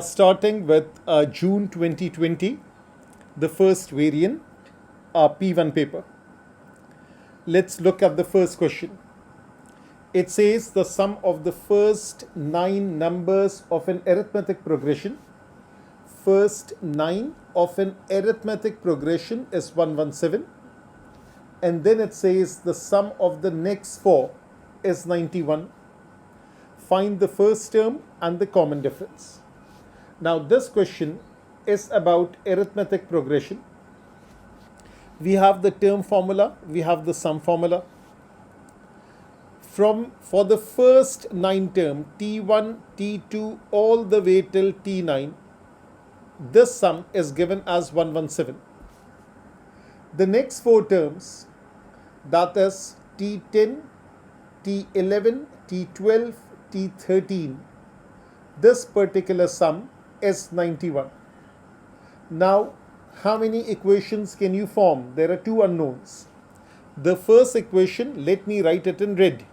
Starting with June 2020, the first variant, P1 paper. Let's look at the first question. It says the sum of the first 9 numbers of an arithmetic progression. First 9 of an arithmetic progression is 117. And then it says the sum of the next 4 is 91. Find the first term and the common difference. Now this question is about arithmetic progression. We have the term formula, we have the sum formula. For the first 9 term, T1, T2, all the way till T9, this sum is given as 117. The next 4 terms, that is T10, T11, T12, T13, this particular sum is 91. Now, how many equations can you form? There are 2 unknowns. The first equation, let me write it in red.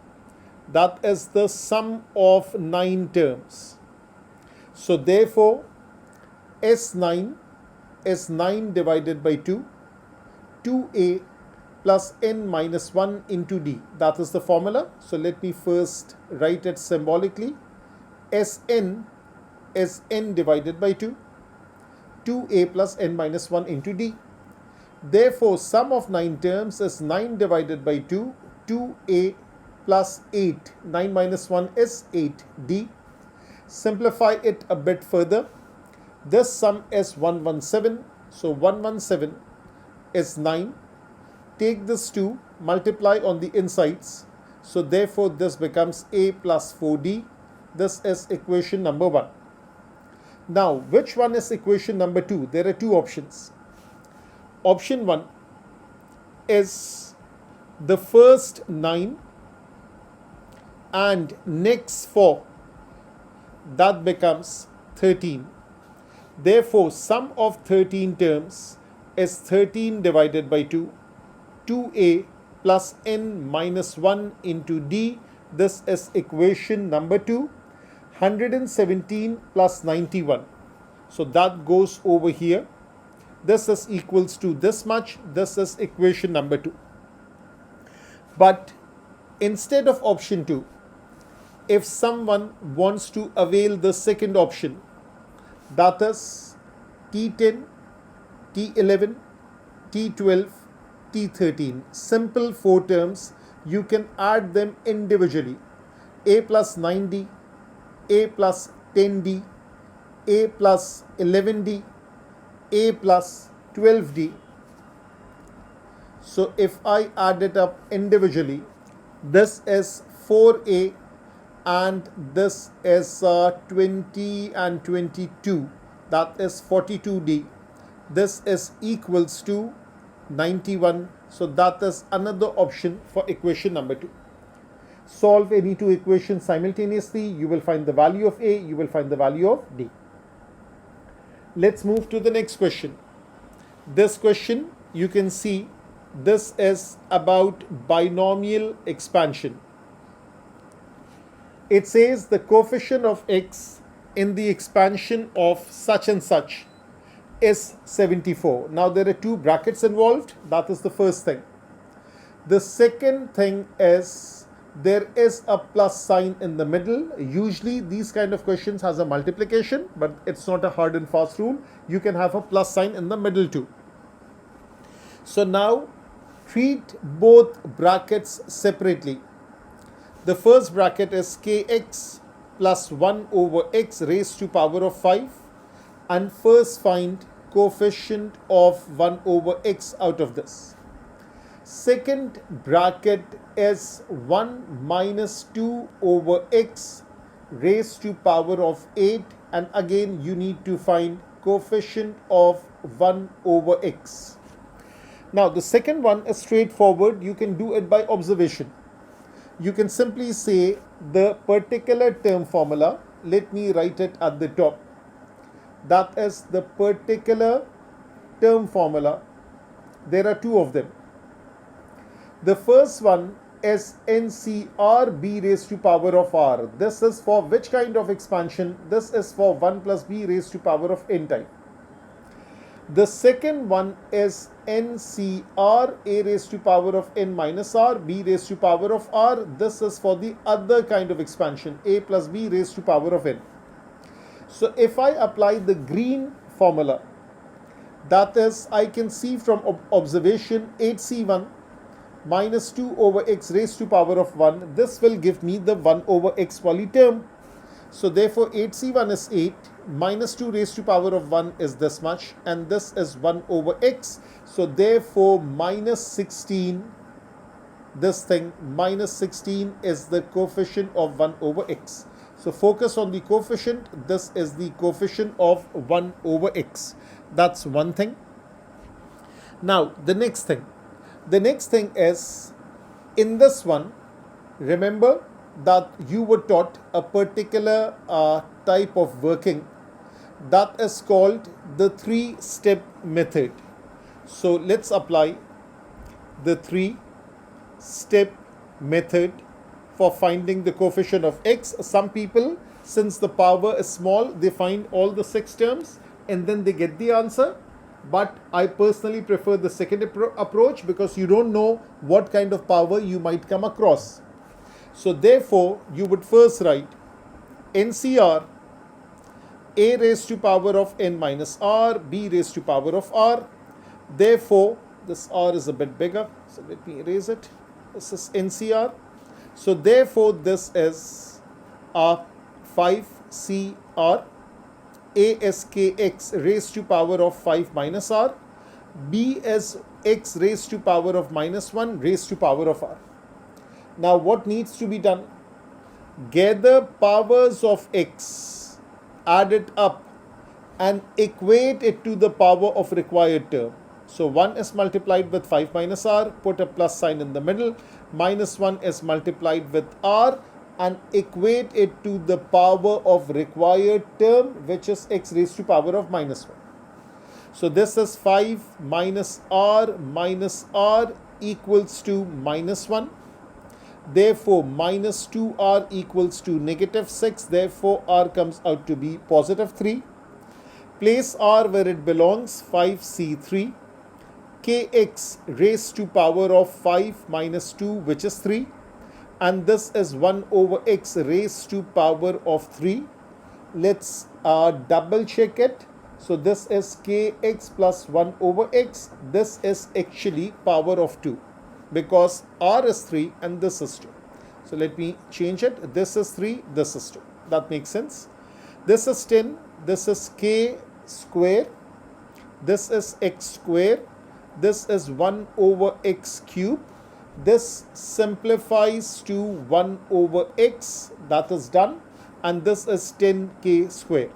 That is the sum of 9 terms. So therefore, S9 is 9 divided by 2, 2a plus n minus 1 into d. That is the formula. So let me first write it symbolically. Sn is n divided by 2, 2a plus n minus 1 into d. Therefore, sum of 9 terms is 9 divided by 2, 2a plus 8. 9 minus 1 is 8d. Simplify it a bit further. This sum is 117. So 117 is 9. Take this 2, multiply on the insides. So therefore, this becomes a plus 4d. This is equation number 1. Now, which one is equation number 2? There are 2 options. Option 1 is the first 9 and next 4. That becomes 13. Therefore, sum of 13 terms is 13 divided by 2, 2a plus n minus 1 into d. This is equation number 2. 117 plus 91. So that goes over here. This is equals to this much. This is equation number 2. But instead of option 2, if someone wants to avail the second option, that is T10, T11, T12, T13, simple 4 terms, you can add them individually. A plus 9d, a plus 10d, a plus 11d, a plus 12d. So if I add it up individually, this is 4a and this is 20 and 22, that is 42d. This is equals to 91. So that is another option for equation number 2. Solve any 2 equations simultaneously. You will find the value of a, you will find the value of d. Let's move to the next question. This question, you can see, this is about binomial expansion. It says the coefficient of x in the expansion of such and such is 74. Now there are 2 brackets involved. That is the first thing. The second thing is there is a plus sign in the middle. Usually these kind of questions has a multiplication, but it's not a hard and fast rule. You can have a plus sign in the middle too. So now treat both brackets separately. The first bracket is kx plus 1 over x raised to power of 5, and first find coefficient of 1 over x out of this. Second bracket is 1 minus 2 over x raised to power of 8, and again you need to find coefficient of 1 over x. Now the second one is straightforward. You can do it by observation. You can simply say the particular term formula. Let me write it at the top. That is the particular term formula. There are 2 of them. The first one is NCR b raised to power of r. This is for which kind of expansion? This is for 1 plus b raised to power of n type. The second one is NCR a raised to power of n minus r, b raised to power of r. This is for the other kind of expansion, a plus b raised to power of n. So if I apply the green formula, that is, I can see from observation 8c1 minus 2 over x raised to power of 1. This will give me the 1 over x poly term. So therefore 8c1 is 8, minus 2 raised to power of 1 is this much, and this is 1 over x. So therefore minus 16, this thing, minus 16 is the coefficient of 1 over x. So focus on the coefficient. This is the coefficient of 1 over x. That's one thing. Now the next thing. The next thing is, in this one, remember that you were taught a particular type of working that is called the 3-step method. So let's apply the 3-step method for finding the coefficient of x. Some people, since the power is small, they find all the 6 terms and then they get the answer. But I personally prefer the second approach because you don't know what kind of power you might come across. So therefore, you would first write NCR a raised to power of n minus r, b raised to power of r. Therefore, this r is a bit bigger. So let me erase it. This is NCR. So therefore, this is 5CR. A is kx raised to power of 5 minus r. B is x raised to power of minus 1 raised to power of r. Now what needs to be done? Gather powers of x, add it up and equate it to the power of required term. So 1 is multiplied with 5 minus r, put a plus sign in the middle. Minus 1 is multiplied with r and equate it to the power of required term, which is x raised to power of minus 1. So this is 5 minus r equals to minus 1. Therefore, minus 2r equals to negative 6. Therefore, r comes out to be positive 3. Place r where it belongs, 5c3. Kx raised to power of 5 minus 2, which is 3. And this is 1 over x raised to power of 3. Let's double check it. So this is kx plus 1 over x. This is actually power of 2 because r is 3 and this is 2. So let me change it. This is 3, this is 2. That makes sense. This is 10. This is k square. This is x square. This is 1 over x cube. This simplifies to 1 over x, that is done, and this is 10k square.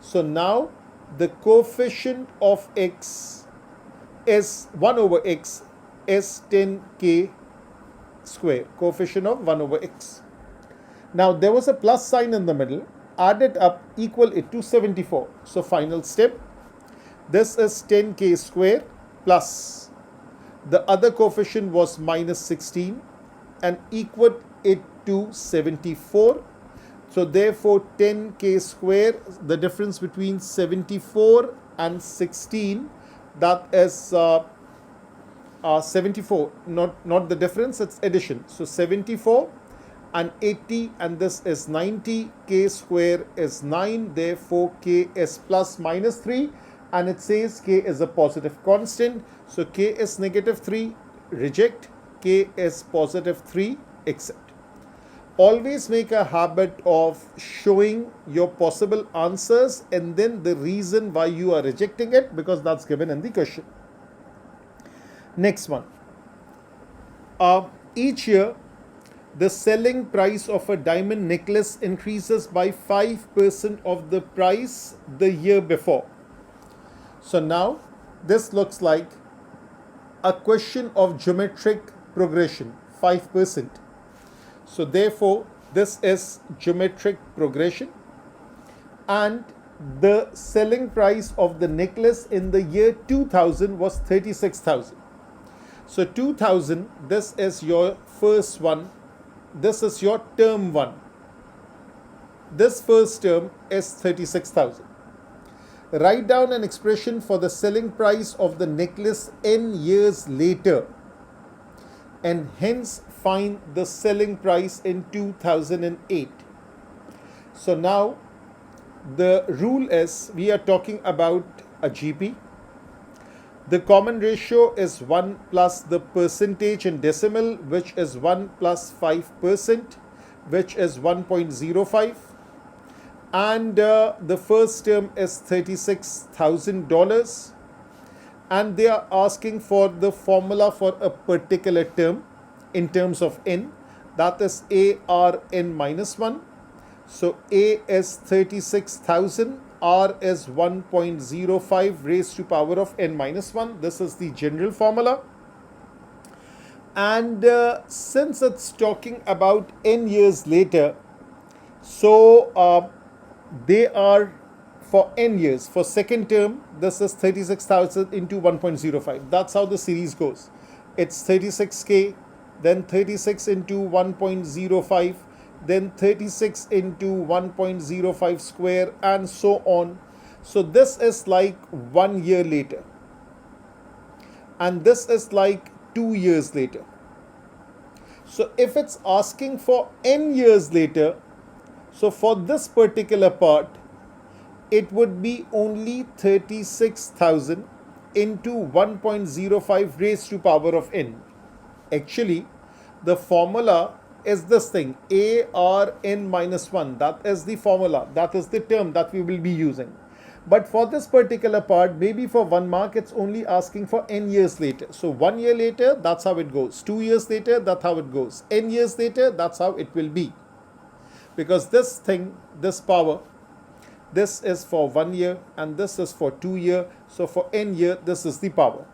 So now the coefficient of x is 1 over x is 10k square, coefficient of 1 over x. Now there was a plus sign in the middle, add it up, equal it to 74. So final step, this is 10k square plus the other coefficient was minus 16 and equal it to 74. So therefore 10k square, the difference between 74 and 16, that is 74, not the difference, it's addition. So 74 and 80 and this is 90, k square is 9, therefore k is plus minus 3. And it says k is a positive constant. So k is negative 3, reject. K is positive 3, accept. Always make a habit of showing your possible answers and then the reason why you are rejecting it, because that's given in the question. Next one. Each year, the selling price of a diamond necklace increases by 5% of the price the year before. So now this looks like a question of geometric progression, 5%. So therefore, this is geometric progression and the selling price of the necklace in the year 2000 was 36,000. So 2000, this is your first one. This is your term 1. This first term is 36,000. Write down an expression for the selling price of the necklace n years later and hence find the selling price in 2008. So now the rule is, we are talking about a GP. The common ratio is 1 plus the percentage in decimal, which is 1 plus 5%, which is 1.05. And the first term is $36,000. And they are asking for the formula for a particular term in terms of n. That is ARN minus 1. So A is 36,000. R is 1.05 raised to power of n minus 1. This is the general formula. And since it's talking about n years later, so they are for n years. For second term, this is 36,000 into 1.05. That's how the series goes. It's 36K, then 36 into 1.05, then 36 into 1.05 square, and so on. So this is like 1 year later. And this is like 2 years later. So if it's asking for n years later, so for this particular part, it would be only 36,000 into 1.05 raised to power of n. Actually, the formula is this thing, ARN minus 1. That is the formula. That is the term that we will be using. But for this particular part, maybe for 1 mark, it's only asking for n years later. So 1 year later, that's how it goes. 2 years later, that's how it goes. N years later, that's how it will be. Because this thing, this power, this is for 1 year and this is for 2 year. So for n year, this is the power.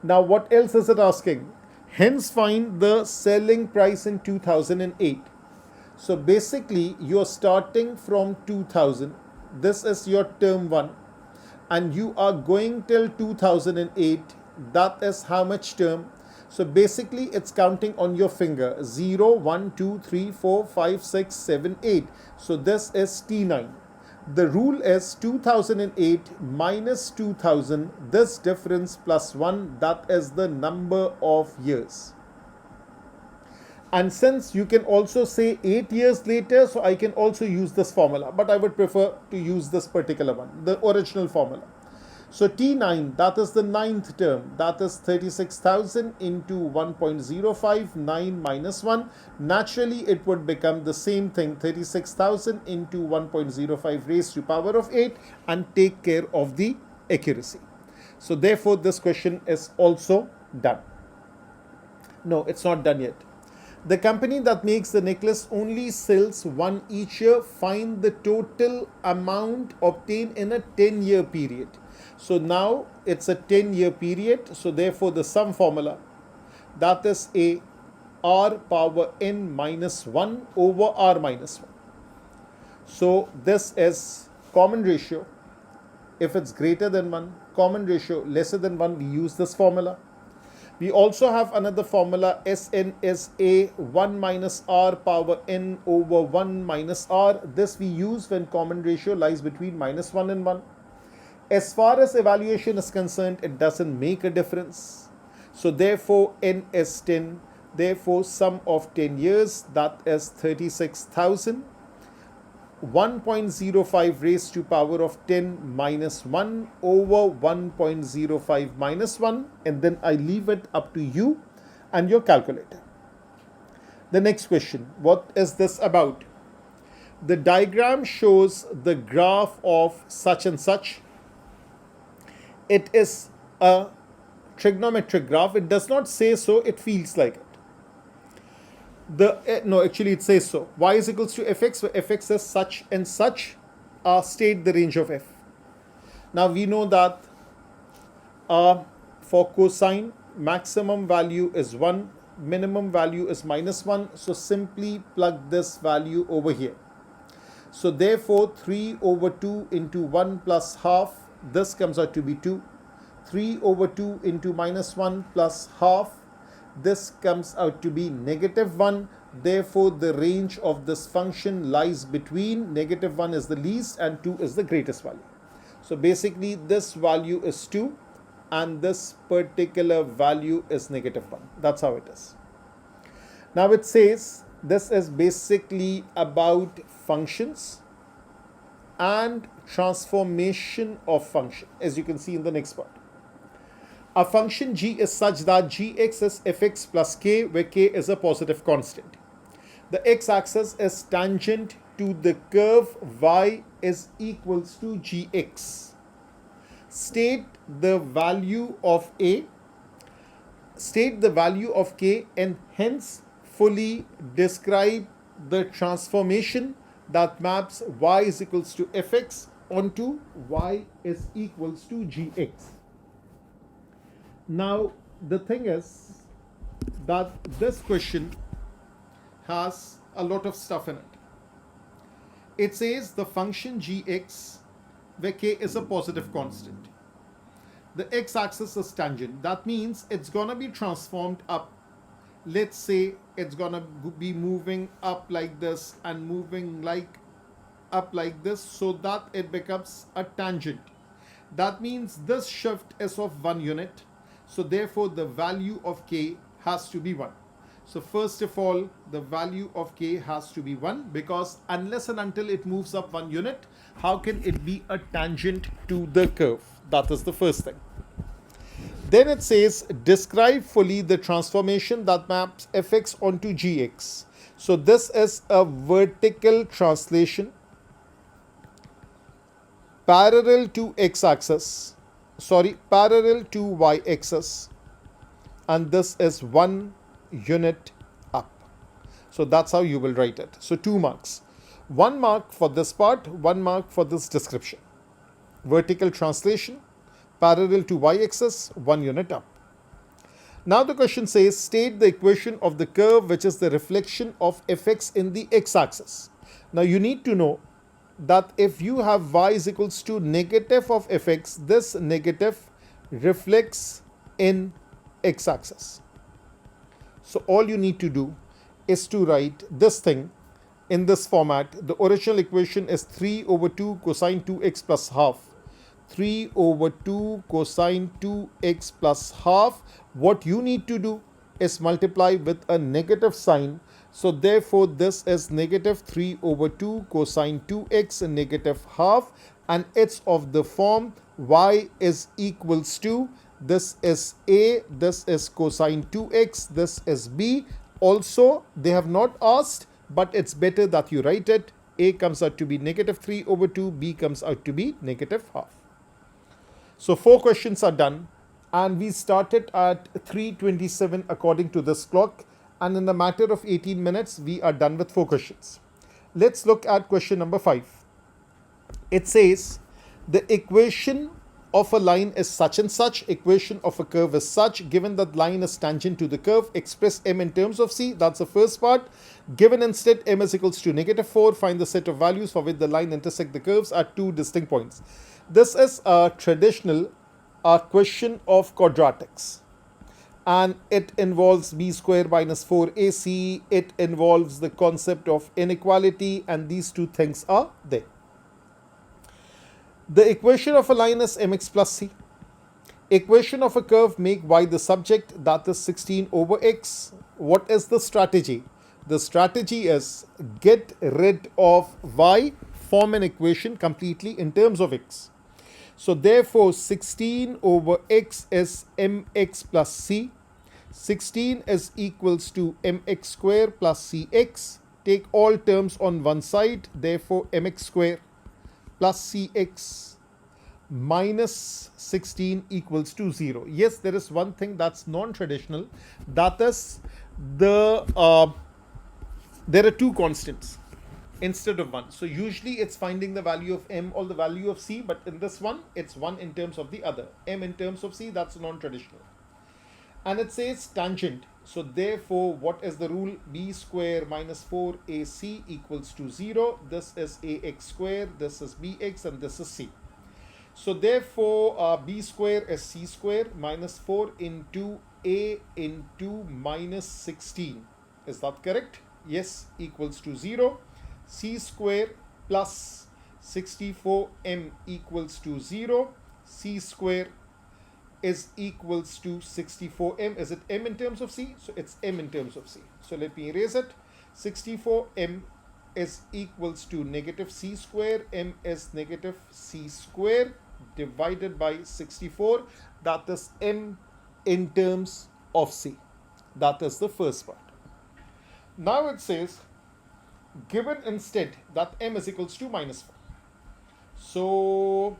Now what else is it asking? Hence find the selling price in 2008. So basically you're starting from 2000. This is your term 1 and you are going till 2008. That is how much term? So basically it's counting on your finger. 0, 1, 2, 3, 4, 5, 6, 7, 8. So this is T9. The rule is 2008 minus 2000, this difference plus 1, that is the number of years. And since you can also say 8 years later, so I can also use this formula, but I would prefer to use this particular one, the original formula. So T9, that is the 9th term, that is 36,000 into 1.05, 9 minus 1. Naturally, it would become the same thing, 36,000 into 1.05 raised to power of 8, and take care of the accuracy. So therefore, this question is also done. No, it's not done yet. The company that makes the necklace only sells one each year. Find the total amount obtained in a 10-year period. So now it's a 10-year period. So therefore the sum formula, that is a r power n minus 1 over r minus 1. So this is common ratio. If it's greater than 1, common ratio lesser than 1, we use this formula. We also have another formula, Sn is a 1 minus r power n over 1 minus r. This we use when common ratio lies between minus 1 and 1. As far as evaluation is concerned, it doesn't make a difference. So therefore, n is 10. Therefore, sum of 10 years, that is 36,000. 1.05 raised to power of 10 minus 1 over 1.05 minus 1, and then I leave it up to you and your calculator. The next question, what is this about? The diagram shows the graph of such and such. It is a trigonometric graph. It does not say so, it feels like it. No, actually it says so. Y is equals to fx, where fx is such and such. State the range of f. Now we know that for cosine, maximum value is 1, minimum value is minus 1. So simply plug this value over here. So therefore 3 over 2 into 1 plus half, this comes out to be 2. 3 over 2 into minus 1 plus half. This comes out to be negative 1. Therefore, the range of this function lies between negative 1 is the least and 2 is the greatest value. So basically, this value is 2 and this particular value is negative 1. That's how it is. Now it says this is basically about functions and transformation of function, as you can see in the next part. A function g is such that gx is fx plus k, where k is a positive constant. The x-axis is tangent to the curve y is equals to gx. State the value of a, state the value of k, and hence fully describe the transformation that maps y is equals to fx onto y is equals to gx. Now, the thing is that this question has a lot of stuff in it. It says the function gx, where k is a positive constant. The x-axis is tangent. That means it's going to be transformed up. Let's say it's going to be moving up like this and moving up like this, so that it becomes a tangent. That means this shift is of 1 unit. So therefore, the value of k has to be 1. So first of all, the value of k has to be 1, because unless and until it moves up 1 unit, how can it be a tangent to the curve? That is the first thing. Then it says, describe fully the transformation that maps fx onto gx. So this is a vertical translation parallel to x-axis. Parallel to y-axis, and this is 1 unit up. So that's how you will write it. So 2 marks. 1 mark for this part, 1 mark for this description. Vertical translation, parallel to y-axis, 1 unit up. Now the question says, state the equation of the curve which is the reflection of fx in the x-axis. Now you need to know that if you have y is equals to negative of fx, this negative reflects in x-axis. So all you need to do is to write this thing in this format. The original equation is 3 over 2 cosine 2x plus half. 3 over 2 cosine 2x plus half. What you need to do is multiply with a negative sign. So therefore, this is negative 3 over 2 cosine 2x and negative half, and it's of the form y is equals to, this is a, this is cosine 2x, this is b. Also, they have not asked, but it's better that you write it. A comes out to be negative 3 over 2, b comes out to be negative half. So 4 questions are done, and we started at 3:27 according to this clock. And in a matter of 18 minutes, we are done with 4 questions. Let's look at question number 5. It says, the equation of a line is such and such, equation of a curve is such, given that line is tangent to the curve, express m in terms of c. That's the first part. Given instead m is equals to negative 4, find the set of values for which the line intersect the curves at 2 distinct points. This is a traditional question of quadratics. And it involves b square minus 4ac, it involves the concept of inequality, and these 2 things are there. The equation of a line is mx plus c. Equation of a curve make y the subject, that is 16 over x. What is the strategy? The strategy is get rid of y, form an equation completely in terms of x. So therefore, 16 over x is mx plus c. 16 is equals to mx square plus cx. Take all terms on one side. Therefore, mx square plus cx minus 16 equals to 0. Yes, there is one thing that's non-traditional. That is there are 2 constants instead of 1. So usually it's finding the value of m or the value of c, but in this one, it's 1 in terms of the other. M in terms of c, that's non-traditional. And it says tangent. So therefore, what is the rule? B square minus 4ac equals to 0. This is ax square, this is bx, and this is c. So therefore, b square is c square minus 4 into a into minus 16. Is that correct? Yes, equals to 0. C square plus 64m equals to 0. C square is equals to 64m. Is it m in terms of c? So it's m in terms of c. So let me erase it. 64m is equals to negative c square. M is negative c square divided by 64. That is m in terms of c. That is the first part. Now it says, given instead that m is equals to minus 4. So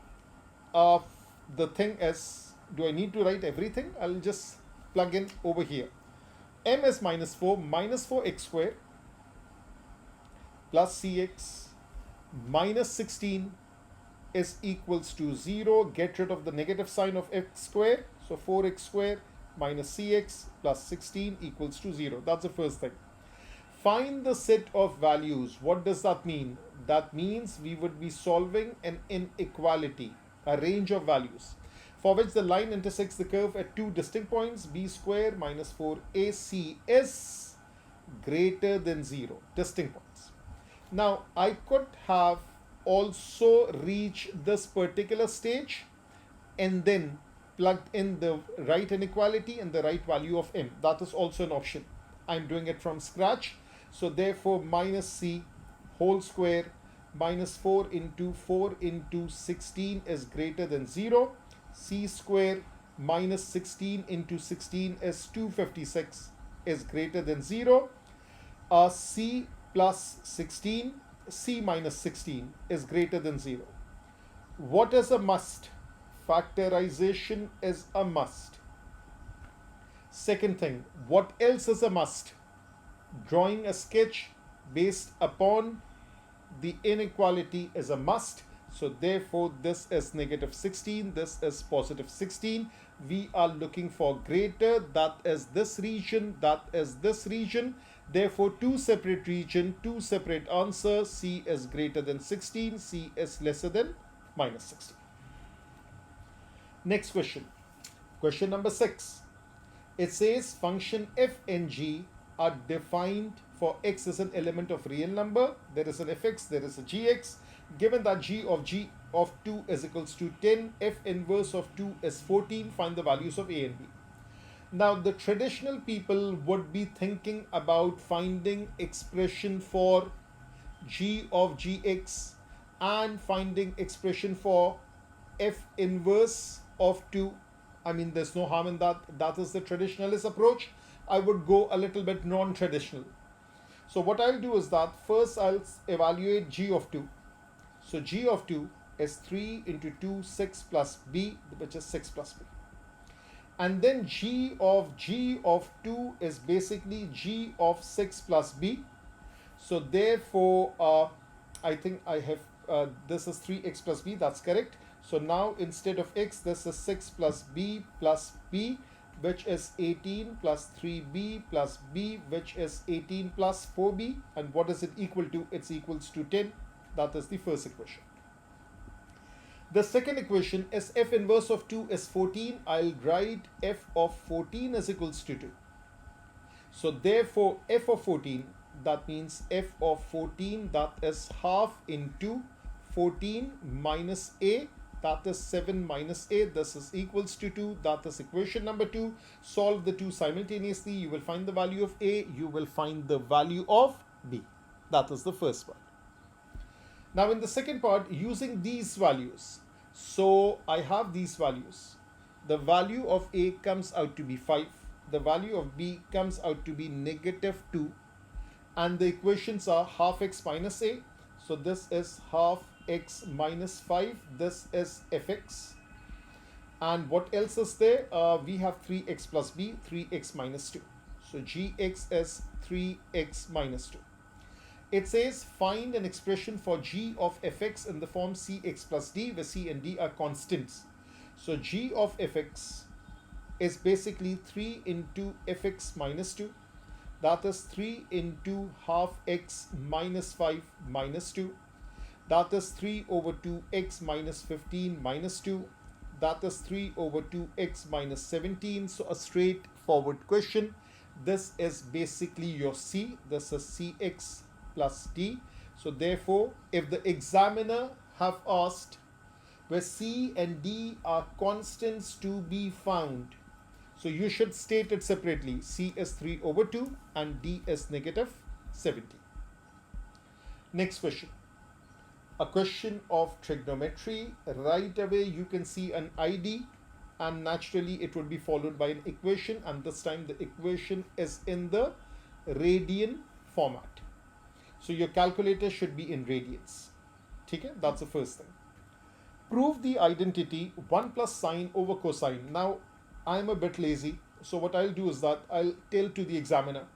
the thing is, do I need to write everything? I'll just plug in over here. M is minus 4, minus 4x square plus cx minus 16 is equals to 0. Get rid of the negative sign of x square. So 4x square minus cx plus 16 equals to 0. That's the first thing. Find the set of values. What does that mean? That means we would be solving an inequality, a range of values, for which the line intersects the curve at two distinct points. B square minus 4ac is greater than 0. Distinct points. Now, I could have also reached this particular stage and then plugged in the right inequality and the right value of m. That is also an option. I'm doing it from scratch. So therefore, minus c whole square minus 4 into 16 is greater than 0. C square minus 16 into 16 is 256 is greater than 0. C plus 16, c minus 16 is greater than 0. What is a must? Factorization is a must. Second thing, what else is a must? Drawing a sketch based upon the inequality is a must. So therefore, this is negative 16, this is positive 16. We are looking for greater, that is this region, that is this region. Therefore, two separate region, two separate answers. C is greater than 16, C is lesser than minus 16. Next question. Question number 6. It says function f and g are defined for x is an element of real number. There is an fx, there is a gx. Given that g of 2 is equals to 10, f inverse of 2 is 14, find the values of a and b. Now, the traditional people would be thinking about finding expression for g of gx and finding expression for f inverse of 2. I mean, there's no harm in that. That is the traditionalist approach. I would go a little bit non-traditional. So what I'll do is that first I'll evaluate g of 2. So g of 2 is 3 into 2, 6 plus b, which is 6 plus b. And then g of 2 is basically g of 6 plus b. So therefore, I think I have, this is 3x plus b, that's correct. So now instead of x, this is 6 plus b, which is 18 plus 3b plus b, which is 18 plus 4b. And what is it equal to? It's equals to 10. That is the first equation. The second equation is f inverse of 2 is 14. I'll write f of 14 is equals to 2. So therefore, f of 14, that means f of 14, that is half into 14 minus a, that is 7 minus a. This is equals to 2. That is equation number 2. Solve the two simultaneously. You will find the value of a. You will find the value of b. That is the first part. Now in the second part, using these values. So I have these values. The value of a comes out to be 5. The value of b comes out to be negative 2. And the equations are half x minus a. So this is half x minus 5. This is fx. And what else is there? We have 3x plus b, 3x minus 2. So gx is 3x minus 2. It says find an expression for g of fx in the form cx plus d, where c and d are constants. So g of fx is basically 3 into fx minus 2. That is 3 into half x minus 5 minus 2. That is 3 over 2x minus 15 minus 2. That is 3 over 2x minus 17. So a straightforward question. This is basically your C. This is Cx plus D. So therefore, if the examiner have asked where C and D are constants to be found, so you should state it separately. C is 3 over 2 and D is negative 70. Next question. A question of trigonometry. Right away you can see an ID and naturally it would be followed by an equation, and this time the equation is in the radian format. So your calculator should be in radians. Okay, that's the first thing. Prove the identity 1 plus sine over cosine. Now I'm a bit lazy, so what I'll do is that I'll tell to the examiner,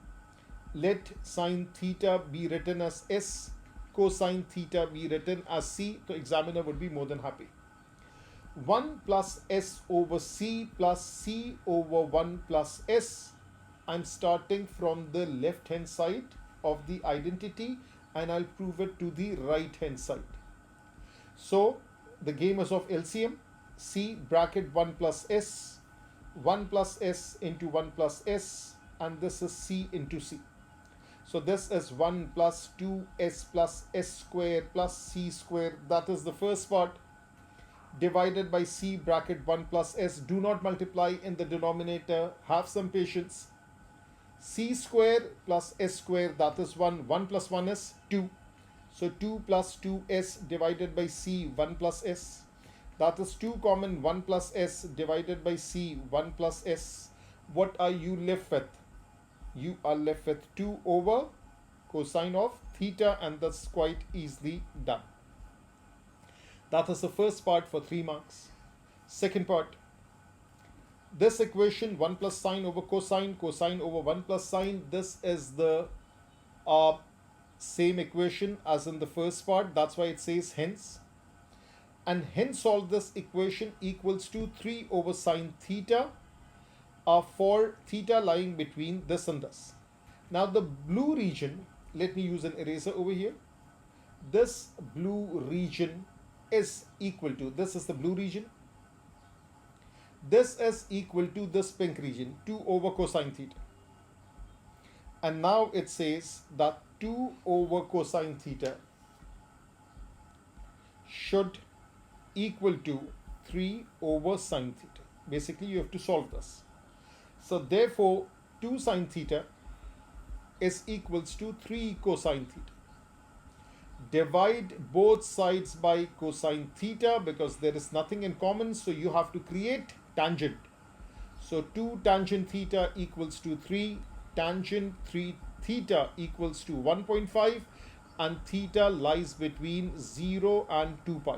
let sine theta be written as S, cosine theta be written as C. The examiner would be more than happy. 1 plus S over C plus C over 1 plus S. I'm starting from the left hand side of the identity and I'll prove it to the right hand side. So the game is of LCM. C bracket 1 plus S, 1 plus S into 1 plus S, and this is C into C. So this is 1 plus 2S plus S square plus C square. That is the first part, divided by C bracket 1 plus S. Do not multiply in the denominator. Have some patience. C square plus S square, that is 1. 1 plus 1 is 2. So 2 plus 2S divided by C 1 plus S. That is 2 common 1 plus S divided by C 1 plus S. What are you left with? You are left with 2 over cosine of theta, and that's quite easily done. That is the first part for 3 marks. Second part, this equation 1 plus sine over cosine, cosine over 1 plus sine, this is the same equation as in the first part. That's why it says hence. And hence solve this equation equals to 3 over sine theta for theta lying between this and this. Now the blue region, let me use an eraser over here. This blue region is equal to, this is the blue region. This is equal to this pink region, 2 over cosine theta. And now it says that 2 over cosine theta should equal to 3 over sine theta. Basically, you have to solve this. So therefore, 2 sine theta is equals to 3 cosine theta. Divide both sides by cosine theta because there is nothing in common, so you have to create tangent. So 2 tangent theta equals to 3, tangent 3 theta equals to 1.5, and theta lies between 0 and 2 pi.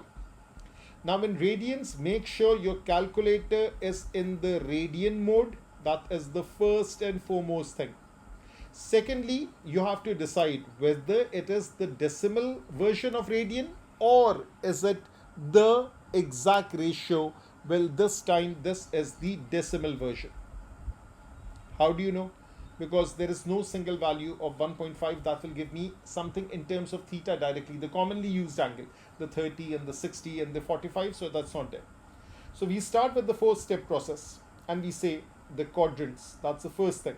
Now in radians, make sure your calculator is in the radian mode. That is the first and foremost thing. Secondly, you have to decide whether it is the decimal version of radian or is it the exact ratio. Well, this time this is the decimal version. How do you know? Because there is no single value of 1.5 that will give me something in terms of theta directly, the commonly used angle, the 30 and the 60 and the 45, so that's not there. So we start with the 4-step process and we say the quadrants. That's the first thing.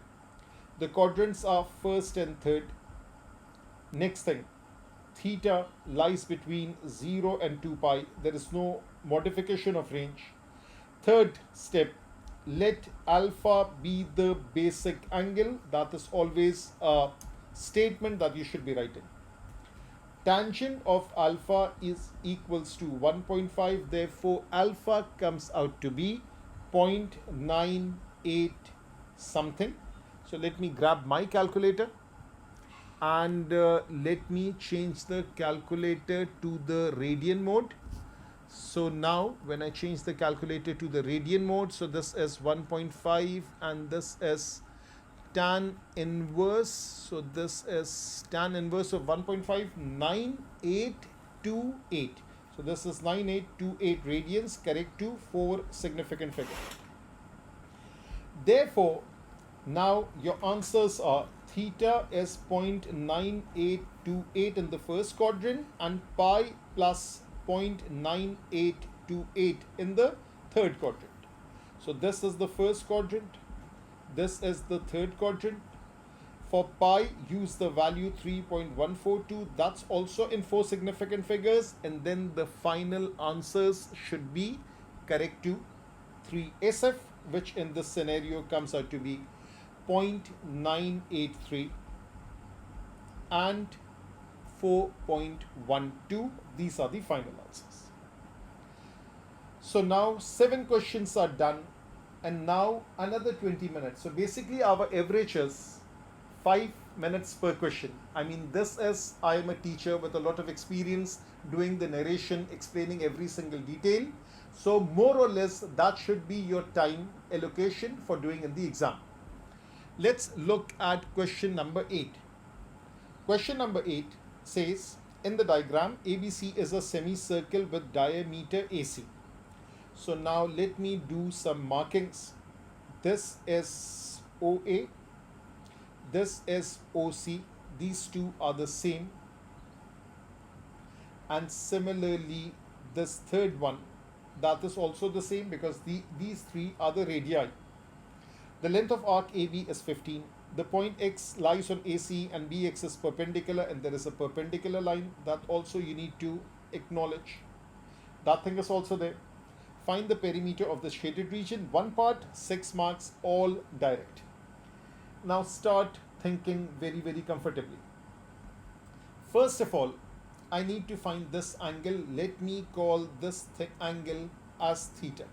The quadrants are first and third. Next thing, theta lies between 0 and 2 pi. There is no modification of range. Third step, let alpha be the basic angle. That is always a statement that you should be writing. Tangent of alpha is equals to 1.5. Therefore, alpha comes out to be 0.98 something. So let me grab my calculator and let me change the calculator to the radian mode. So now when I change the calculator to the radian mode, so this is 1.5 and this is tan inverse. So this is tan inverse of 1.5, 9828. So this is 9828 radians, correct to 4 significant figures. Therefore, now your answers are theta is 0.98 0.928 in the first quadrant and pi plus 0.9828 in the third quadrant. So this is the first quadrant, this is the third quadrant. For pi, use the value 3.142. That's also in 4 significant figures. And then the final answers should be correct to 3SF, which in this scenario comes out to be 0.983 and 4.12. These are the final answers. So now 7 questions are done and now another 20 minutes. So basically our average is 5 minutes per question. I mean, this is, I am a teacher with a lot of experience doing the narration, explaining every single detail. So more or less that should be your time allocation for doing in the exam. Let's look at question number 8. Question number 8 says, in the diagram, ABC is a semicircle with diameter AC. So now let me do some markings. This is OA. This is OC. These two are the same. And similarly, this third one, that is also the same because these three are the radii. The length of arc AB is 15. The point X lies on AC and BX is perpendicular and there is a perpendicular line. That also you need to acknowledge. That thing is also there. Find the perimeter of the shaded region. One part, 6 marks, all direct. Now start thinking very, very comfortably. First of all, I need to find this angle. Let me call this angle as theta.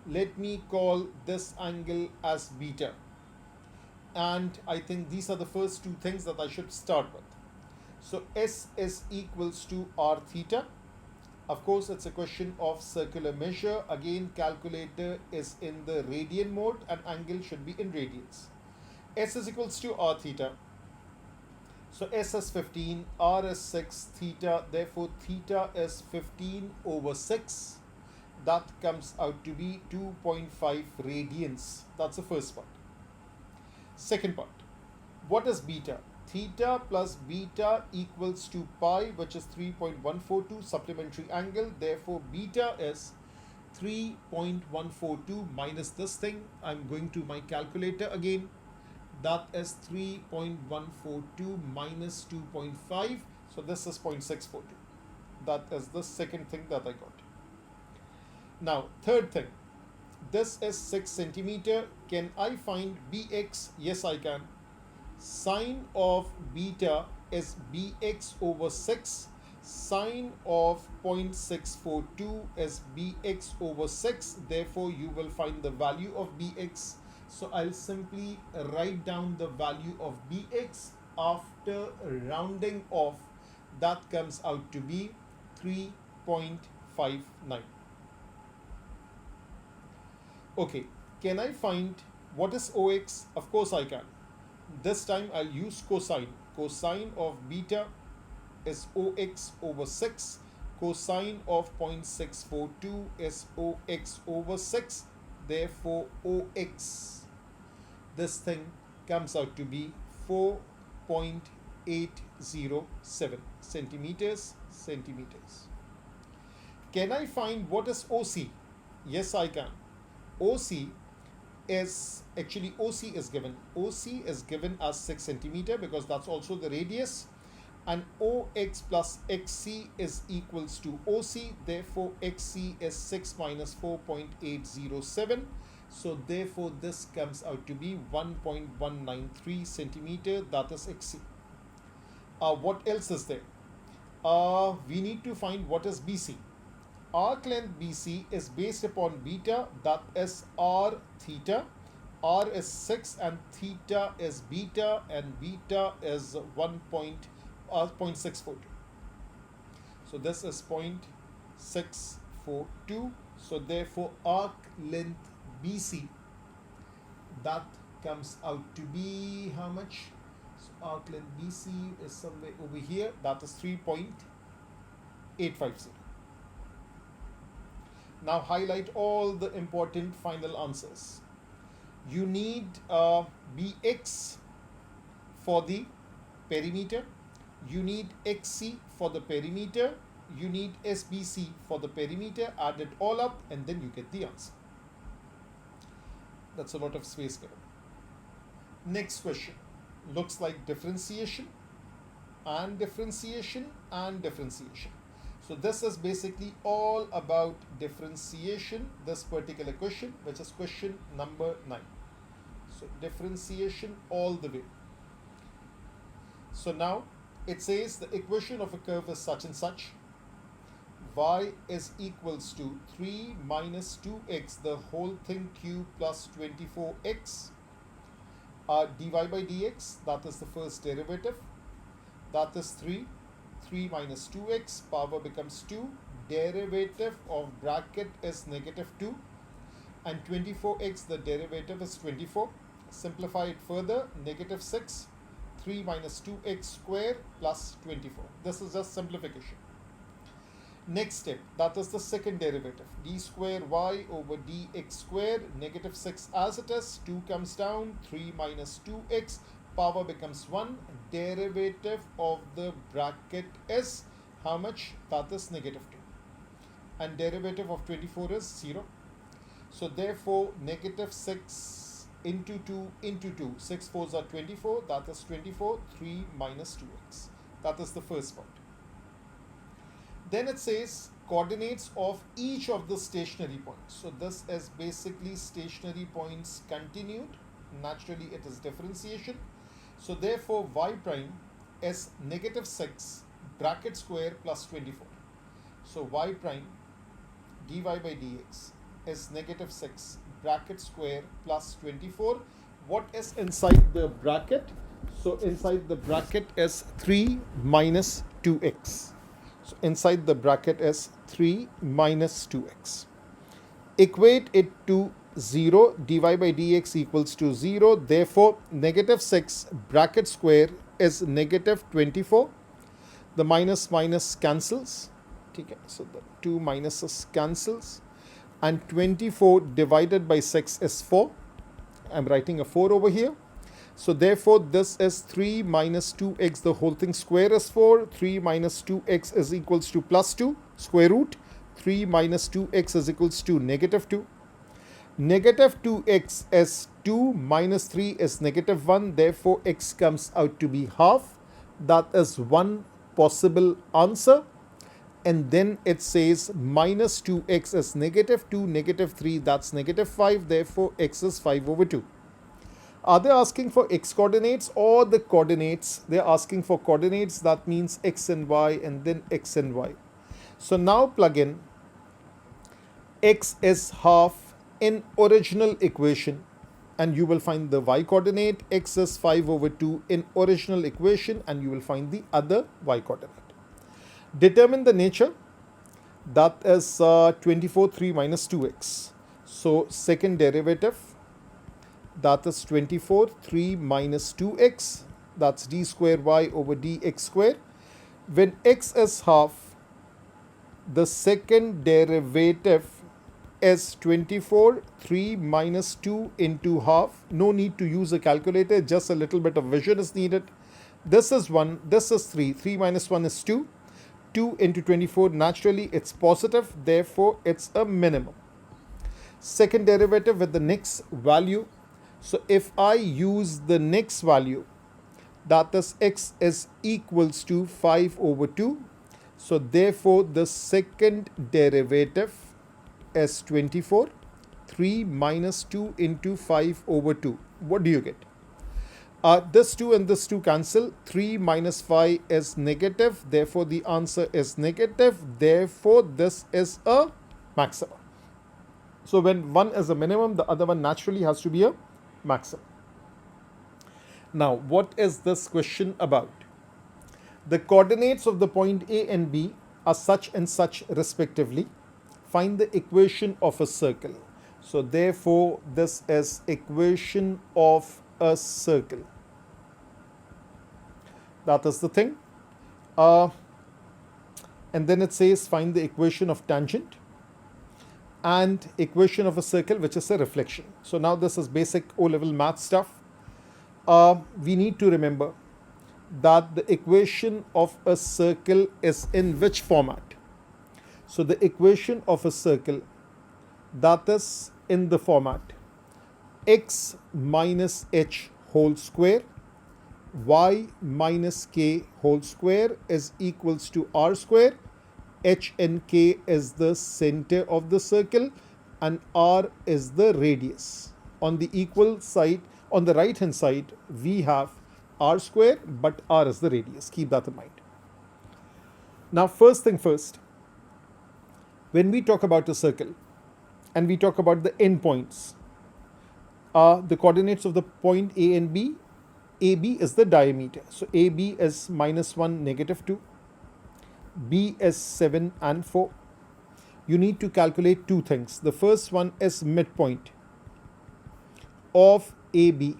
Let me call this angle as beta. And I think these are the first two things that I should start with. So S is equals to r theta. Of course, it's a question of circular measure. Again, calculator is in the radian mode and angle should be in radians. S is equals to r theta. So S is 15, r is 6, theta. Therefore, theta is 15 over 6. That comes out to be 2.5 radians. That's the first part. Second part. What is beta? Theta plus beta equals to pi, which is 3.142 supplementary angle. Therefore, beta is 3.142 minus this thing. I'm going to my calculator again. That is 3.142 minus 2.5. So this is 0.642. That is the second thing that I got. Now, third thing. This is 6 centimeter. Can I find Bx? Yes, I can. Sine of beta is Bx over 6. Sine of 0.642 is Bx over 6. Therefore, you will find the value of Bx. So I'll simply write down the value of Bx after rounding off. That comes out to be 3.59. Okay, can I find what is Ox? Of course I can. This time I'll use cosine. Cosine of beta is Ox over 6. Cosine of 0.642 is Ox over 6. Therefore, Ox, this thing comes out to be 4.807 centimeters. Can I find what is OC? Yes, I can. OC is actually OC is given. OC is given as 6 centimeter because that's also the radius. And OX plus XC is equals to OC. Therefore, XC is 6 minus 4.807. So therefore, this comes out to be 1.193 centimeter. That is XC. What else is there? We need to find what is BC. Arc length BC is based upon beta, that is r theta. R is 6 and theta is beta, and beta is 0.642. So this is 0.642. So therefore, arc length BC, that comes out to be how much? So arc length BC is somewhere over here. That is 3.850. Now highlight all the important final answers. You need Bx for the perimeter. you need XC for the perimeter, you need SBC for the perimeter, add it all up, and then you get the answer. That's a lot of space given. Next question looks like differentiation and differentiation and differentiation. So this is basically all about differentiation, this particular question, which is question number 9. So differentiation all the way. So now it says the equation of a curve is such and such. Y is equals to 3 minus 2x, the whole thing cube plus 24x. Dy by dx, that is the first derivative. That is 3. 3 minus 2x, power becomes 2. Derivative of bracket is negative 2. And 24x, the derivative is 24. Simplify it further, negative 6. 3 minus 2x square plus 24. This is just simplification. Next step, that is the second derivative. D square y over dx square, negative 6 as it is. 2 comes down, 3 minus 2x, power becomes 1. Derivative of the bracket is how much? That is negative 2. And derivative of 24 is 0. So therefore, negative 6 into 2 into 2. 6 4s are 24. That is 24. 3 minus 2x. That is the first part. Then it says coordinates of each of the stationary points. So this is basically stationary points continued. Naturally, it is differentiation. So therefore, y prime is negative 6 bracket square plus 24. So y prime dy by dx is negative 6 bracket square plus 24. What is inside the bracket? So inside the bracket is 3 minus 2x. So inside the bracket is 3 minus 2x. Equate it to 0. Dy by dx equals to 0. Therefore, negative 6 bracket square is negative 24. The minus minus cancels. Okay, so the 2 minuses cancels. And 24 divided by 6 is 4. I'm writing a 4 over here. So therefore, this is 3 minus 2x, the whole thing square is 4. 3 minus 2x is equals to plus 2, square root. 3 minus 2x is equals to negative 2. Negative 2x is 2 minus 3 is negative 1. Therefore, x comes out to be half. That is one possible answer. And then it says minus 2x is negative 2, negative 3, that's negative 5. Therefore, x is 5 over 2. Are they asking for x coordinates or the coordinates? They're asking for coordinates. That means x and y and then x and y. So now plug in x is half in original equation and you will find the y coordinate. X is 5 over 2 in original equation and you will find the other y coordinate. Determine the nature. That is 24 3 minus 2x. So second derivative. That is 24 3 minus 2x. That's d square y over dx square. When x is half, the second derivative is 24 3 minus 2 into half. No need to use a calculator, just a little bit of vision is needed. This is 1, this is 3. 3 minus 1 is 2. 2 into 24, naturally it's positive, therefore it's a minimum. Second derivative with the next value. So if I use the next value, that is x is equals to 5 over 2. So therefore the second derivative is 24. 3 minus 2 into 5 over 2. What do you get? This 2 and this 2 cancel. 3 minus 5 is negative. Therefore the answer is negative. Therefore this is a maximum. So when one is a minimum, the other one naturally has to be a maximum. Now, what is this question about? The coordinates of the point A and B are such and such respectively. Find the equation of a circle. So therefore, this is equation of a circle. That is the thing. And then it says find the equation of tangent and equation of a circle, which is a reflection. So now this is basic O-level math stuff. We need to remember that the equation of a circle is in which format? So the equation of a circle, that is in the format x minus h whole square y minus k whole square is equals to r square. H and k is the center of the circle and r is the radius. On the equal side, on the right hand side, we have r square, but r is the radius. Keep that in mind. Now, first thing first, when we talk about a circle and we talk about the endpoints, the coordinates of the point A and B, AB is the diameter. So AB is -1, -2. B is 7 and 4. You need to calculate two things. The first one is midpoint of AB.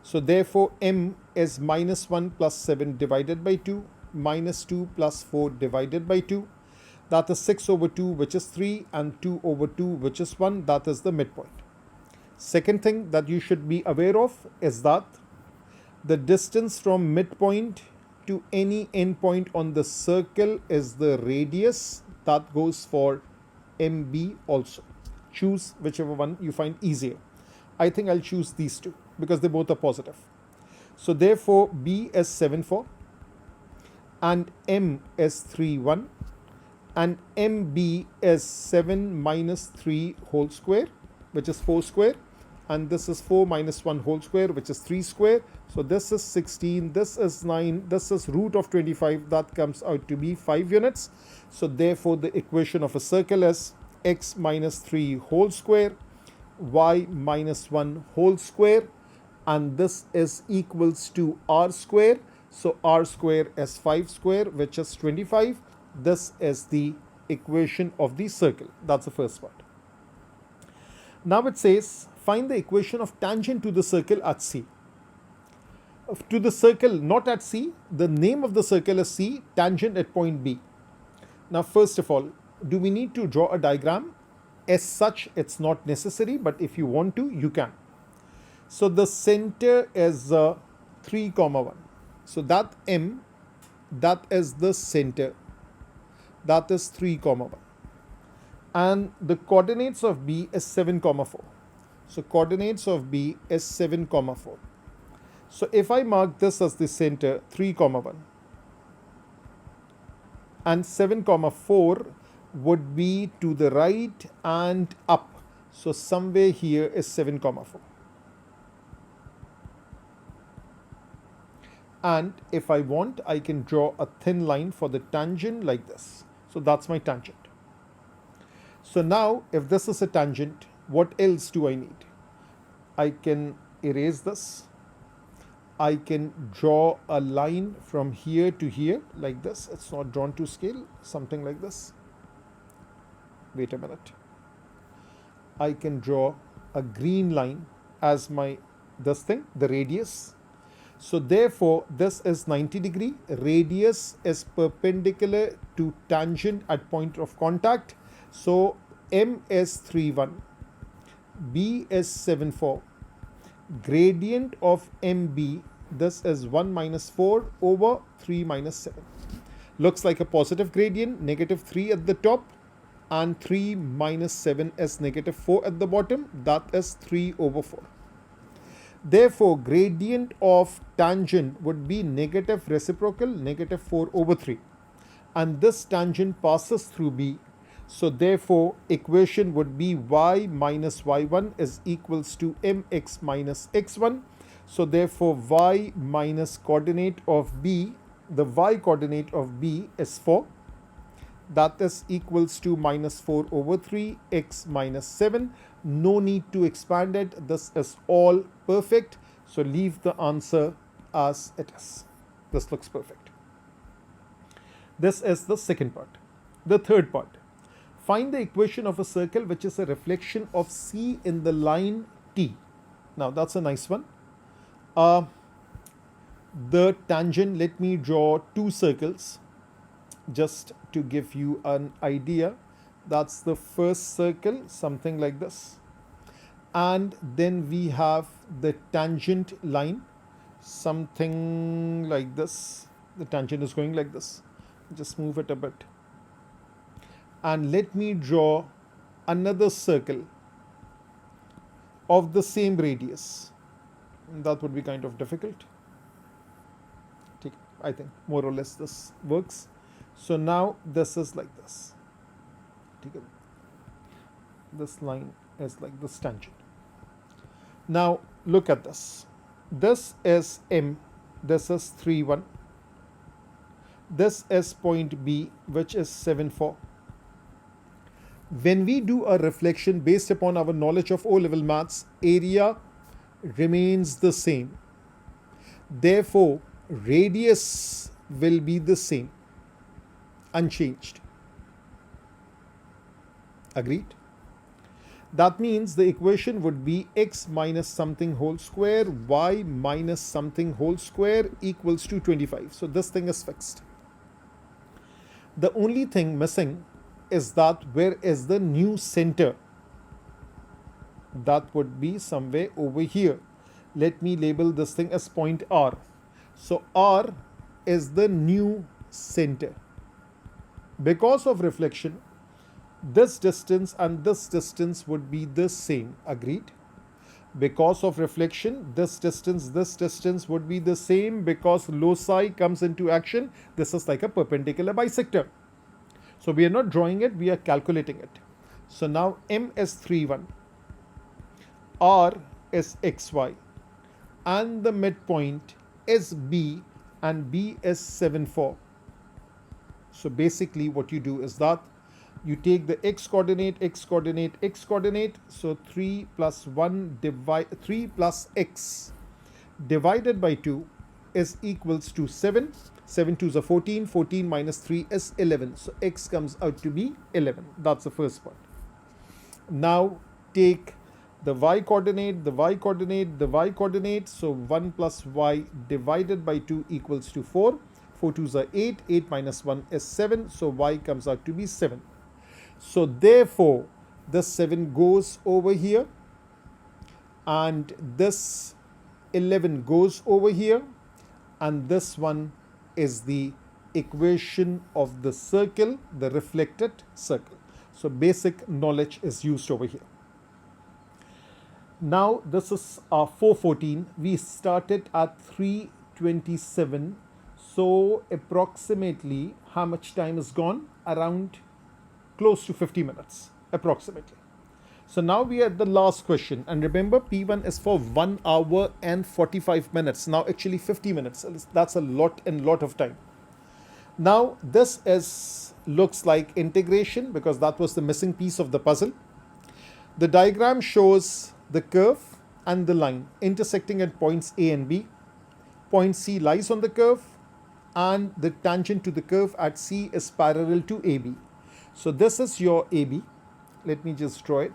So therefore M is -1 plus 7 divided by 2, -2 plus 4 divided by 2. That is 6 over 2, which is 3, and 2 over 2, which is 1. That is the midpoint. Second thing that you should be aware of is that the distance from midpoint to any endpoint on the circle is the radius. That goes for MB also. Choose whichever one you find easier. I think I'll choose these two because they both are positive. So therefore B is 7, 4 and M is 3, 1 and MB is 7 minus 3 whole square, which is 4 square, and this is 4 minus 1 whole square, which is 3 square. So this is 16, this is 9, this is root of 25. That comes out to be 5 units. So therefore the equation of a circle is x minus 3 whole square, y minus 1 whole square, and this is equals to r square. So r square is 5 square, which is 25. This is the equation of the circle. That's the first part. Now it says find the equation of tangent to the circle at C. To the circle not at C, the name of the circle is C, tangent at point B. Now first of all, do we need to draw a diagram? As such, it's not necessary, but if you want to, you can. So the center is 3, 1. So that M, that is the center. That is 3, 1. And the coordinates of B is 7, 4. So coordinates of B is 7, 4. So if I mark this as the center, 3, 1, and 7, 4 would be to the right and up. So somewhere here is 7, 4. And if I want, I can draw a thin line for the tangent like this. So that's my tangent. So now, if this is a tangent, what else do I need? I can erase this. I can draw a line from here to here like this. It's not drawn to scale, something like this. Wait a minute. I can draw a green line as my this thing, the radius. So therefore, this is 90 degree. Radius is perpendicular to tangent at point of contact. So M is 3, 1. B is 7, 4. Gradient of MB, this is 1 minus 4 over 3 minus 7. Looks like a positive gradient, -3 at the top, and 3 minus 7 is -4 at the bottom. That is 3 over 4. Therefore, gradient of tangent would be negative reciprocal, -4 over 3. And this tangent passes through B. So therefore, equation would be y minus y1 is equals to mx minus x1. So therefore, y minus coordinate of B, the y coordinate of B is 4. That is equals to -4 over 3, x minus 7. No need to expand it. This is all perfect. So leave the answer as it is. This looks perfect. This is the second part. The third part. Find the equation of a circle which is a reflection of C in the line T. Now that's a nice one. The tangent, let me draw two circles just to give you an idea. That's the first circle, something like this. And then we have the tangent line. something like this. The tangent is going like this. Just move it a bit. And let me draw another circle of the same radius. That would be kind of difficult. I think more or less this works. So now this is like this. This line is like this tangent. Now look at this. This is M. This is 3, 1. This is point B, which is 7, 4. When we do a reflection based upon our knowledge of O-level maths, area remains the same. Therefore, radius will be the same, unchanged. Agreed? That means the equation would be x minus something whole square, y minus something whole square equals to 25. So this thing is fixed. The only thing missing is that where is the new center? That would be somewhere over here. Let me label this thing as point R. So R is the new center. Because of reflection, this distance and this distance would be the same. Agreed? Because of reflection, this distance would be the same because loci comes into action. This is like a perpendicular bisector. So we are not drawing it, we are calculating it. So now M is 3, 1. R is xy. And the midpoint is B, and B is 7, 4. So basically what you do is that you take the x coordinate, x coordinate, x coordinate. So 3 plus 1 3 plus x divided by 2 is equals to 7. 7 2s are 14. 14 minus 3 is 11. So x comes out to be 11. That's the first part. Now take the y coordinate, the y coordinate, the y coordinate. So 1 plus y divided by 2 equals to 4. 4 2s are 8. 8 minus 1 is 7. So y comes out to be 7. So therefore, this 7 goes over here and this 11 goes over here, and this one is the equation of the circle, the reflected circle. So basic knowledge is used over here. Now this is 414. We started at 327. So approximately how much time is gone? Around close to 50 minutes approximately. So now we are at the last question, and remember P1 is for 1 hour and 45 minutes. Now actually 50 minutes. That's a lot of time. Now this looks like integration because that was the missing piece of the puzzle. The diagram shows the curve and the line intersecting at points A and B. Point C lies on the curve and the tangent to the curve at C is parallel to AB. So this is your AB. Let me just draw it.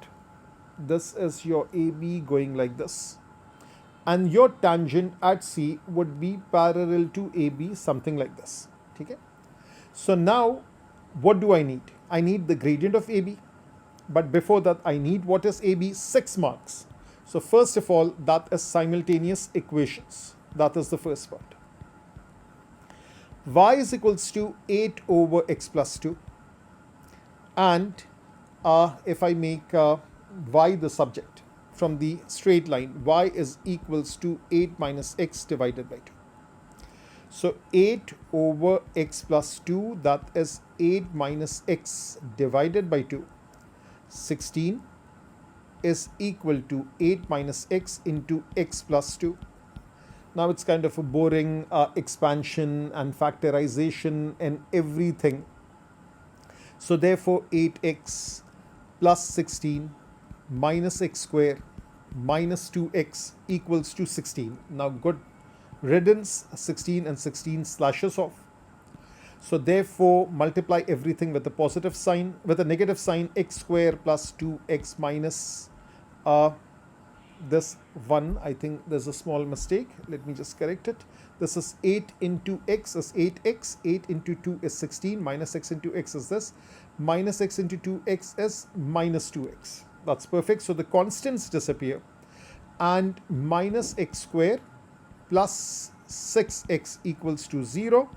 This is your AB going like this. And your tangent at C would be parallel to AB, something like this. Okay? So now, what do I need? I need the gradient of AB. But before that, I need what is AB? 6 marks. So first of all, that is simultaneous equations. That is the first part. Y is equals to 8 over x plus 2. And if I make y the subject from the straight line, y is equals to 8 minus x divided by 2. So 8 over x plus 2, that is 8 minus x divided by 2. 16 is equal to 8 minus x into x plus 2. Now it's kind of a boring expansion and factorization and everything. So therefore 8x plus 16 minus x square minus 2x equals to 16. Now good riddance, 16 and 16 slashes off. So therefore multiply everything with a positive sign, with a negative sign, x square plus 2x minus this 1. I think there's a small mistake. Let me just correct it. This is 8 into x is 8x, 8 into 2 is 16, minus x into x is this, minus x into 2x is minus 2x. That's perfect. So the constants disappear and minus x square plus 6x equals to 0,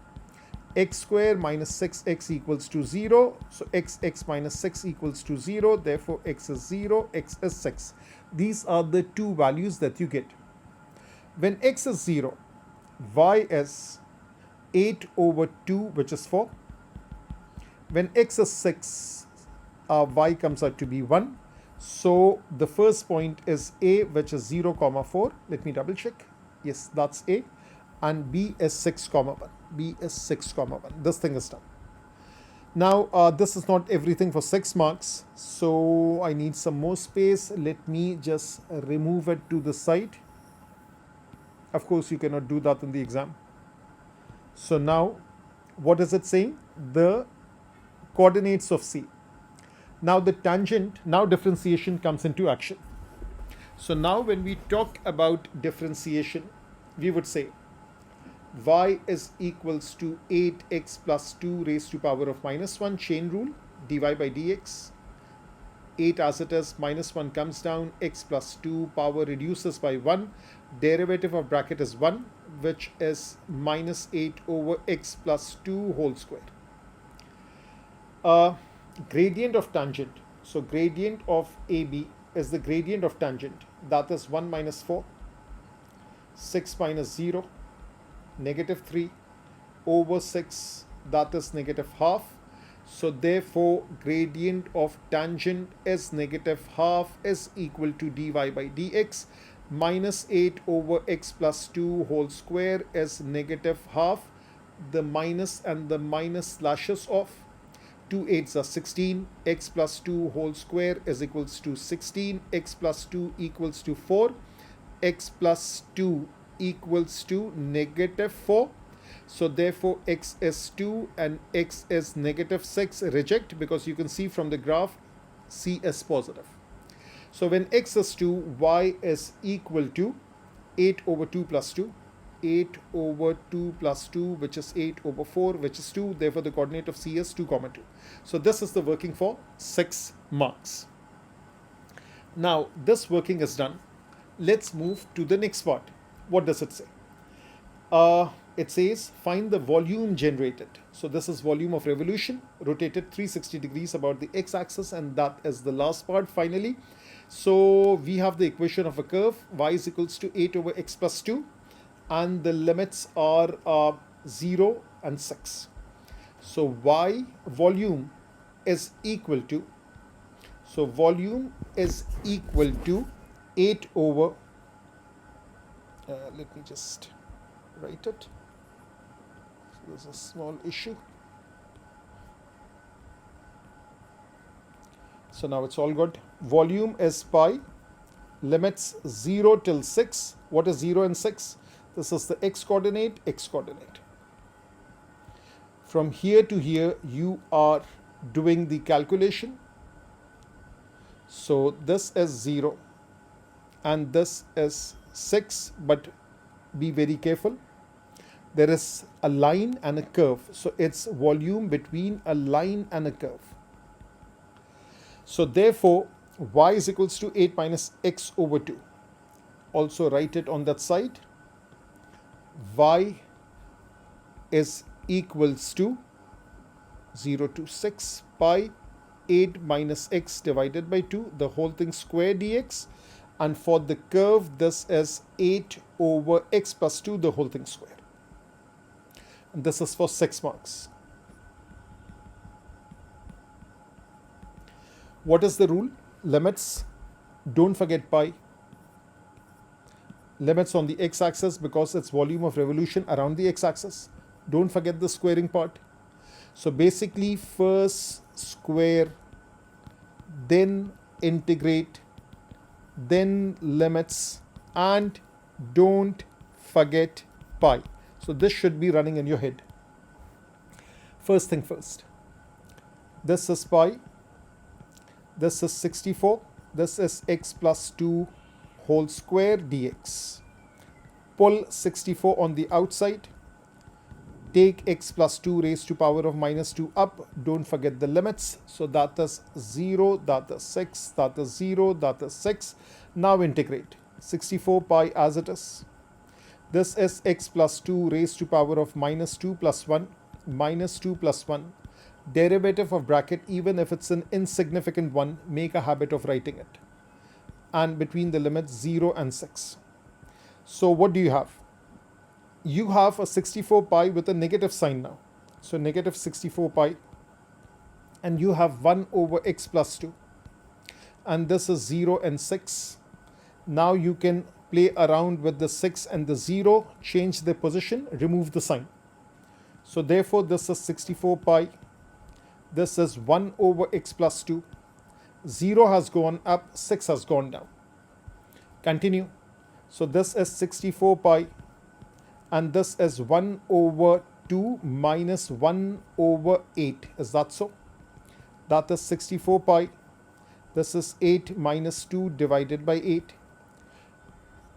x square minus 6x equals to 0, so x minus 6 equals to 0, therefore x is 0, x is 6. These are the two values that you get. When x is 0, y is 8 over 2, which is 4. When x is 6, y comes out to be 1. So the first point is a, which is 0, 4. Let me double check. Yes, that's a. And b is 6, 1. B is 6, 1. This thing is done. Now, this is not everything for 6 marks. So I need some more space. Let me just remove it to the side. Of course, you cannot do that in the exam. So now, what is it saying? The coordinates of C. Now the tangent, now differentiation comes into action. So now when we talk about differentiation, we would say y is equals to 8x plus 2 raised to power of minus 1, chain rule, dy by dx. 8 as it is, minus 1 comes down, x plus 2, power reduces by 1, derivative of bracket is 1, which is minus 8 over x plus 2 whole square. Gradient of tangent. So gradient of AB is the gradient of tangent. That is 1 minus 4, 6 minus 0, negative 3 over 6, that is negative half. So therefore gradient of tangent is negative half is equal to dy by dx. Minus 8 over x plus 2 whole square is negative half. The minus and the minus slashes off. 2 8s are 16, x plus 2 whole square is equals to 16, x plus 2 equals to 4, x plus 2 equals to negative 4. So therefore x is 2 and x is negative 6. Reject, because you can see from the graph C is positive. So when x is 2, y is equal to 8 over 2 plus 2. 8 over 2 plus 2, which is 8 over 4, which is 2. Therefore, the coordinate of C is 2, 2. So this is the working for 6 marks. Now, this working is done. Let's move to the next part. What does it say? It says find the volume generated. So this is volume of revolution, rotated 360 degrees about the x-axis, and that is the last part finally. So we have the equation of a curve, y is equals to 8 over x plus 2. And the limits are 0 and 6. So y volume is equal to, so volume is equal to 8 over, let me just write it. So there's a small issue. So now it's all good. Volume is pi, limits 0 till 6. What is 0 and 6? This is the x coordinate, x coordinate. From here to here, you are doing the calculation. So this is 0 and this is 6, but be very careful. There is a line and a curve. So it's volume between a line and a curve. So therefore, y is equals to 8 minus x over 2. Also write it on that side. Y is equals to 0 to 6 pi 8 minus x divided by 2, the whole thing square dx. And for the curve, this is 8 over x plus 2, the whole thing square. And this is for 6 marks. What is the rule? Limits. Don't forget pi. Limits on the x-axis because it's volume of revolution around the x-axis. Don't forget the squaring part. So basically, first square, then integrate, then limits, and don't forget pi. So this should be running in your head. First thing first. This is pi. This is 64. This is x plus 2 whole square dx. Pull 64 on the outside. Take x plus 2 raised to power of minus 2 up. Don't forget the limits. So that is 0, that is 6, that is 0, that is 6. Now integrate. 64 pi as it is. This is x plus 2 raised to power of minus 2 plus 1, minus 2 plus 1. Derivative of bracket, even if it's an insignificant one, make a habit of writing it. And between the limits 0 and 6. So what do you have? You have a 64 pi with a negative sign now. So negative 64 pi. And you have 1 over x plus 2. And this is 0 and 6. Now you can play around with the 6 and the 0, change the position, remove the sign. So therefore this is 64 pi. This is 1 over x plus 2. 0 has gone up, 6 has gone down. Continue. So this is 64 pi. And this is 1 over 2 minus 1 over 8. Is that so? That is 64 pi. This is 8 minus 2 divided by 8.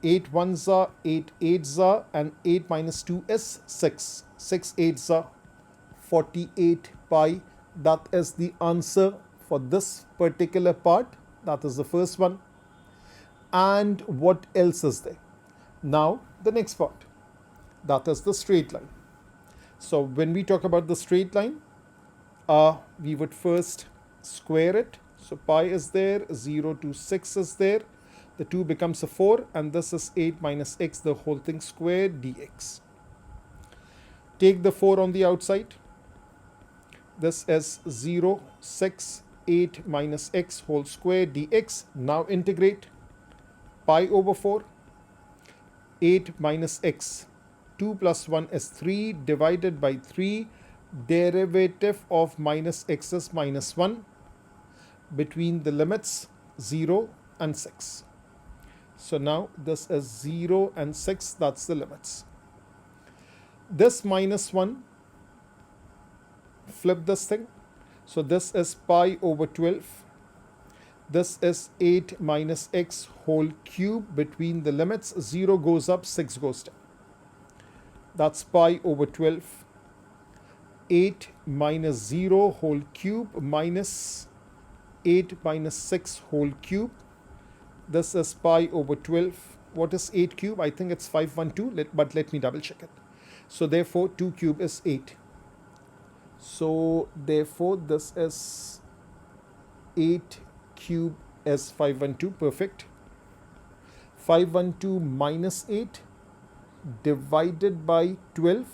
8 ones are 8 eights are, and 8 minus 2 is 6. 6 eights are 48 pi. That is the answer for this particular part. That is the first one. And what else is there? Now the next part. That is the straight line. So when we talk about the straight line, we would first square it. So pi is there, 0 to 6 is there. The 2 becomes a 4, and this is 8 minus x, the whole thing squared dx. Take the 4 on the outside. This is 0, 6, 8 minus x whole square dx. Now integrate. Pi over 4, 8 minus x. 2 plus 1 is 3 divided by 3. Derivative of minus x is minus 1 between the limits 0 and 6. So now this is 0 and 6, that's the limits. This minus 1, flip this thing. So this is pi over 12. This is 8 minus x whole cube between the limits. 0 goes up, 6 goes down. That's pi over 12. 8 minus 0 whole cube minus 8 minus 6 whole cube. This is pi over 12. What is 8 cube? I think it's 512, but let me double check it. So therefore 2 cube is 8. So therefore this is 8 cube is 512. Perfect. 512 minus 8 divided by 12.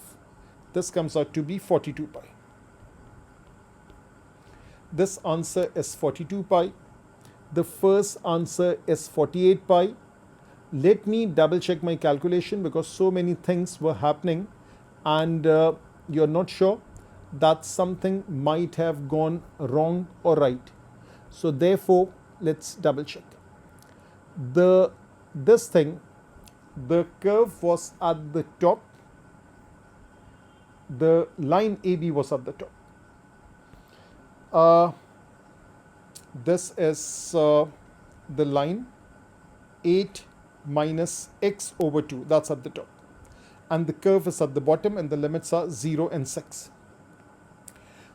This comes out to be 42 pi. This answer is 42 pi. The first answer is 48 pi. Let me double check my calculation because so many things were happening and you're not sure that something might have gone wrong or right. So therefore, let's double check. The curve was at the top. The line AB was at the top. This is the line 8 minus x over 2. That's at the top. And the curve is at the bottom and the limits are 0 and 6.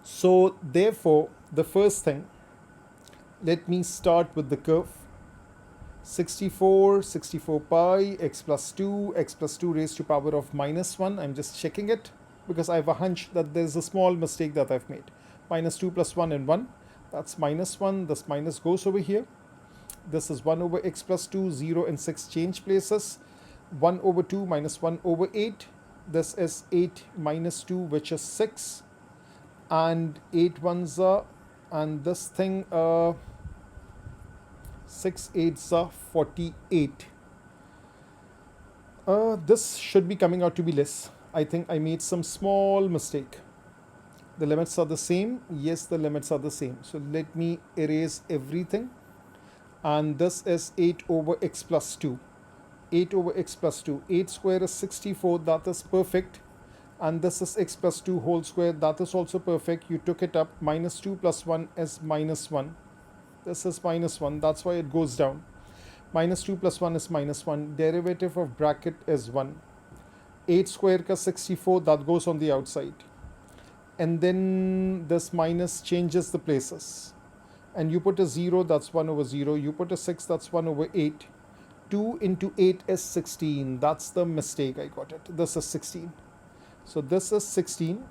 So therefore, the first thing, let me start with the curve. 64 pi, x plus 2 raised to power of minus 1. I'm just checking it because I have a hunch that there's a small mistake that I've made. Minus 2 plus 1 and 1. That's minus 1. This minus goes over here. This is 1 over x plus 2. 0 and 6 change places. 1 over 2 minus 1 over 8. This is 8 minus 2, which is 6. And 8 ones are, and this thing, 6 8s are 48. This should be coming out to be less. I think I made some small mistake. The limits are the same. Yes, the limits are the same. So let me erase everything. And this is 8 over x plus 2. 8 over x plus 2. 8 square is 64. That is perfect. And this is x plus 2 whole square. That is also perfect. You took it up. Minus 2 plus 1 is minus 1. This is minus 1. That's why it goes down. Minus 2 plus 1 is minus 1. Derivative of bracket is 1. 8 square ka 64. That goes on the outside. And then this minus changes the places. And you put a 0, that's 1 over 0. You put a 6, that's 1 over 8. 2 into 8 is 16. That's the mistake. I got it. This is 16. So this is 16.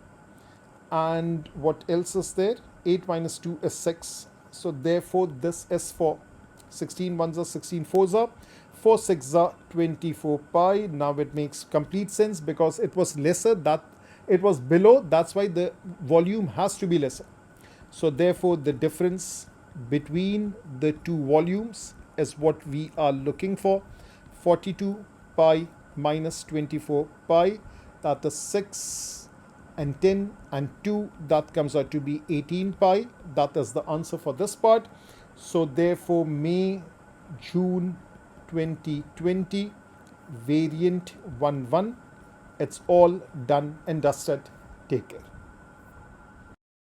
And what else is there? 8 minus 2 is 6. So therefore this is 4. 16 ones are 16 fours are. 4 6 are 24 pi. Now it makes complete sense because it was lesser, that it was below. That's why the volume has to be lesser. So therefore the difference between the two volumes is what we are looking for. 42 pi minus 24 pi, that is 6 and 10 and 2, that comes out to be 18 pi. That is the answer for this part. So therefore May June 2020 variant 11, it's all done and dusted. Take care.